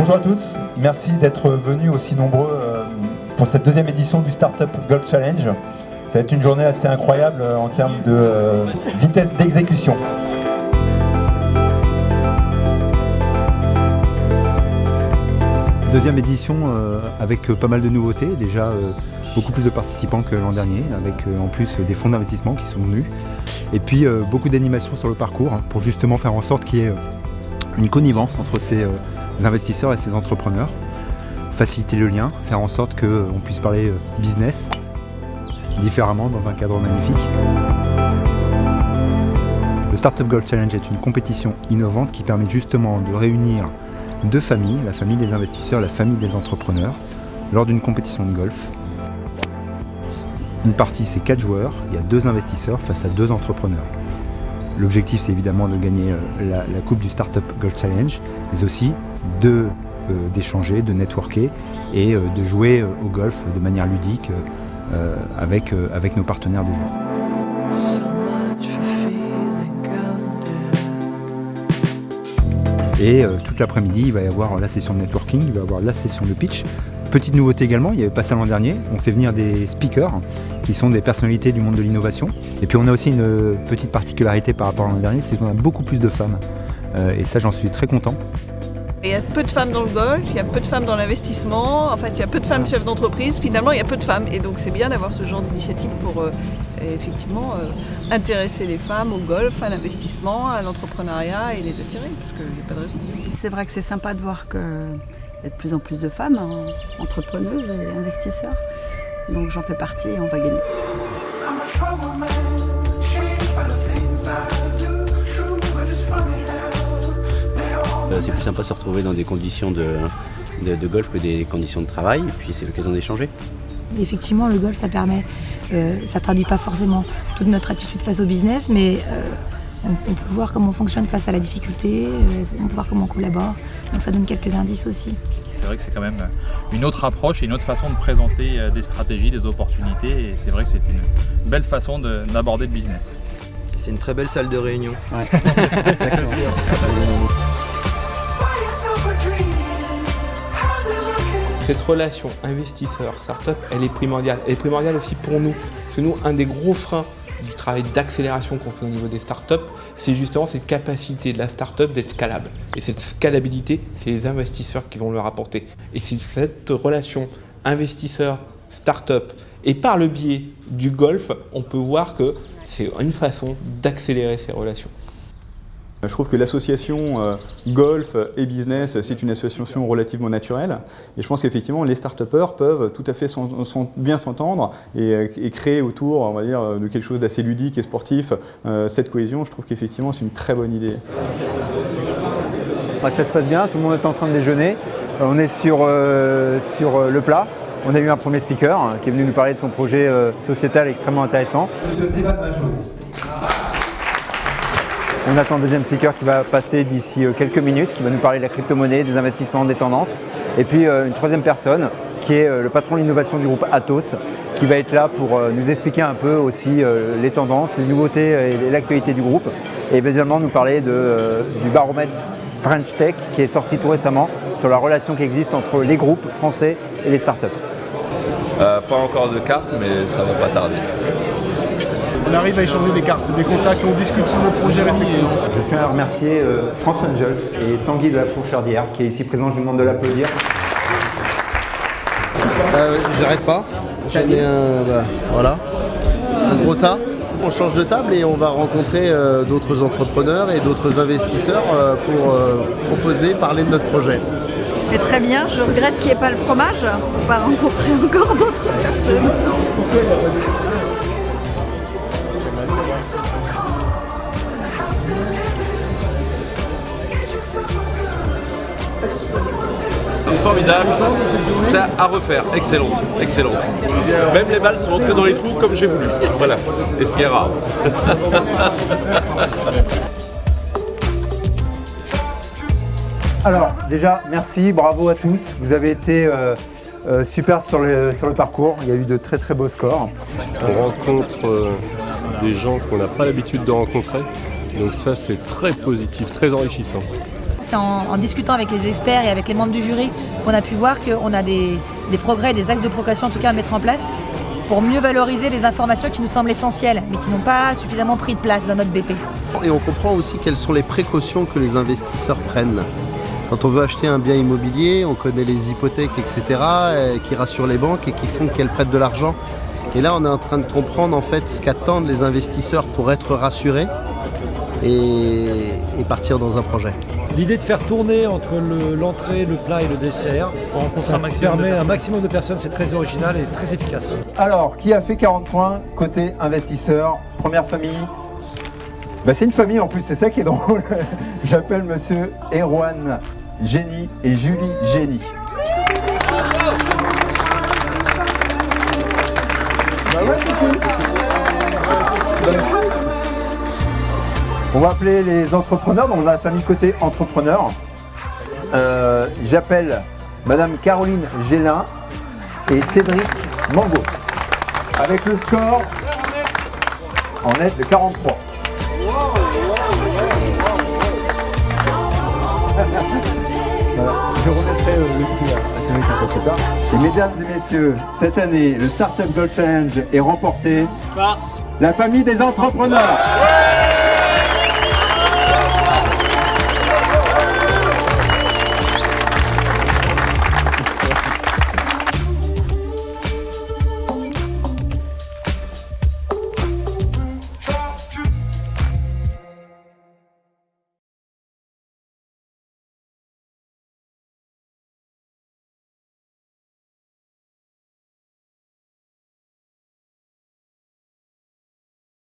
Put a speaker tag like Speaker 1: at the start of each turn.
Speaker 1: Bonjour à tous, merci d'être venus aussi nombreux pour cette deuxième édition du Startup Golf Challenge. Ça va être une journée assez incroyable en termes de vitesse d'exécution.
Speaker 2: Deuxième édition avec pas mal de nouveautés, déjà beaucoup plus de participants que l'an dernier, avec en plus des fonds d'investissement qui sont venus, et puis beaucoup d'animations sur le parcours pour justement faire en sorte qu'il y ait une connivence entre ces investisseurs et ces entrepreneurs, faciliter le lien, faire en sorte qu'on puisse parler business différemment dans un cadre magnifique. Le Startup Golf Challenge est une compétition innovante qui permet justement de réunir deux familles, la famille des investisseurs et la famille des entrepreneurs, lors d'une compétition de golf. Une partie, c'est 4 joueurs, il y a 2 investisseurs face à 2 entrepreneurs. L'objectif, c'est évidemment de gagner la coupe du Startup Golf Challenge, mais aussi d'échanger, de networker et de jouer au golf de manière ludique avec nos partenaires de jeu. Et toute l'après-midi, il va y avoir la session de networking, il va y avoir la session de pitch. Petite nouveauté également, il n'y avait pas ça l'an dernier, on fait venir des speakers qui sont des personnalités du monde de l'innovation. Et puis on a aussi une petite particularité par rapport à l'an dernier, c'est qu'on a beaucoup plus de femmes. Et ça, j'en suis très content.
Speaker 3: Il y a peu de femmes dans le golf, il y a peu de femmes dans l'investissement, en fait il y a peu de femmes chefs d'entreprise, finalement il y a peu de femmes. Et donc c'est bien d'avoir ce genre d'initiative pour effectivement intéresser les femmes au golf, à l'investissement, à l'entrepreneuriat et les attirer, parce qu'il n'y a pas de raison.
Speaker 4: C'est vrai que c'est sympa de voir qu'il y a de plus en plus de femmes entrepreneuses et investisseurs. Donc j'en fais partie et on va gagner.
Speaker 5: C'est plus sympa de se retrouver dans des conditions de golf que des conditions de travail, et puis c'est l'occasion d'échanger.
Speaker 6: Effectivement, le golf, ça permet, ça traduit pas forcément toute notre attitude face au business, mais on peut voir comment on fonctionne face à la difficulté, on peut voir comment on collabore, donc ça donne quelques indices aussi.
Speaker 7: C'est vrai que c'est quand même une autre approche et une autre façon de présenter des stratégies, des opportunités, et c'est vrai que c'est une belle façon d'aborder le business.
Speaker 8: C'est une très belle salle de réunion. Ouais.
Speaker 9: Cette relation investisseur-startup, elle est primordiale. Elle est primordiale aussi pour nous. Parce que nous, un des gros freins du travail d'accélération qu'on fait au niveau des startups, c'est justement cette capacité de la startup d'être scalable. Et cette scalabilité, c'est les investisseurs qui vont leur apporter. Et c'est cette relation investisseur-startup. Et par le biais du golf, on peut voir que c'est une façon d'accélérer ces relations.
Speaker 10: Je trouve que l'association golf et business, c'est une association relativement naturelle. Et je pense qu'effectivement, les start-upers peuvent tout à fait bien s'entendre et créer autour, on va dire, de quelque chose d'assez ludique et sportif cette cohésion. Je trouve qu'effectivement, c'est une très bonne idée.
Speaker 2: Ça se passe bien, tout le monde est en train de déjeuner. On est sur le plat. On a eu un premier speaker qui est venu nous parler de son projet sociétal extrêmement intéressant. On attend le deuxième speaker qui va passer d'ici quelques minutes, qui va nous parler de la crypto-monnaie, des investissements, des tendances. Et puis une troisième personne qui est le patron de l'innovation du groupe Atos, qui va être là pour nous expliquer un peu aussi les tendances, les nouveautés et l'actualité du groupe. Et évidemment nous parler du baromètre French Tech qui est sorti tout récemment sur la relation qui existe entre les groupes français et les startups.
Speaker 11: Pas encore de cartes, mais ça va pas tarder.
Speaker 12: On arrive à échanger des cartes, des contacts, on discute sur nos projets respectifs.
Speaker 2: Je tiens à remercier France Angels et Tanguy de la Fourchardrière qui est ici présent, je vous demande de l'applaudir.
Speaker 13: J'arrête pas, j'en ai un gros tas. On change de table et on va rencontrer d'autres entrepreneurs et d'autres investisseurs pour proposer, parler de notre projet.
Speaker 4: C'est très bien, je regrette qu'il n'y ait pas le fromage. On va rencontrer encore d'autres personnes.
Speaker 11: Formidable, ça à refaire, excellente. Même les balles sont rentrées dans les trous comme j'ai voulu. Voilà, et ce qui est rare.
Speaker 2: Alors déjà, merci, bravo à tous. Vous avez été super sur le parcours, il y a eu de très très beaux scores.
Speaker 14: On rencontre des gens qu'on n'a pas l'habitude de rencontrer, donc ça c'est très positif, très enrichissant.
Speaker 6: C'est en discutant avec les experts et avec les membres du jury qu'on a pu voir qu'on a des progrès, des axes de progression en tout cas à mettre en place pour mieux valoriser les informations qui nous semblent essentielles, mais qui n'ont pas suffisamment pris de place dans notre BP.
Speaker 13: Et on comprend aussi quelles sont les précautions que les investisseurs prennent. Quand on veut acheter un bien immobilier, on connaît les hypothèques, etc., qui rassurent les banques et qui font qu'elles prêtent de l'argent. Et là, on est en train de comprendre en fait ce qu'attendent les investisseurs pour être rassurés et partir dans un projet.
Speaker 15: L'idée de faire tourner entre l'entrée, le plat et le dessert, ça permet un maximum de personnes, c'est très original et très efficace.
Speaker 1: Alors, qui a fait 40 points côté investisseur, première famille? C'est une famille en plus, c'est ça qui est drôle. J'appelle monsieur Erwan Génie et Julie Génie. On va appeler les entrepreneurs, donc on a la famille côté entrepreneur. J'appelle madame Caroline Gélin et Cédric Mango. Avec le score en net de 43. Voilà. Je remettrai le prix à Cédric un peu plus tard. Et mesdames et messieurs, cette année, le Startup Golf Challenge est remporté par la famille des entrepreneurs.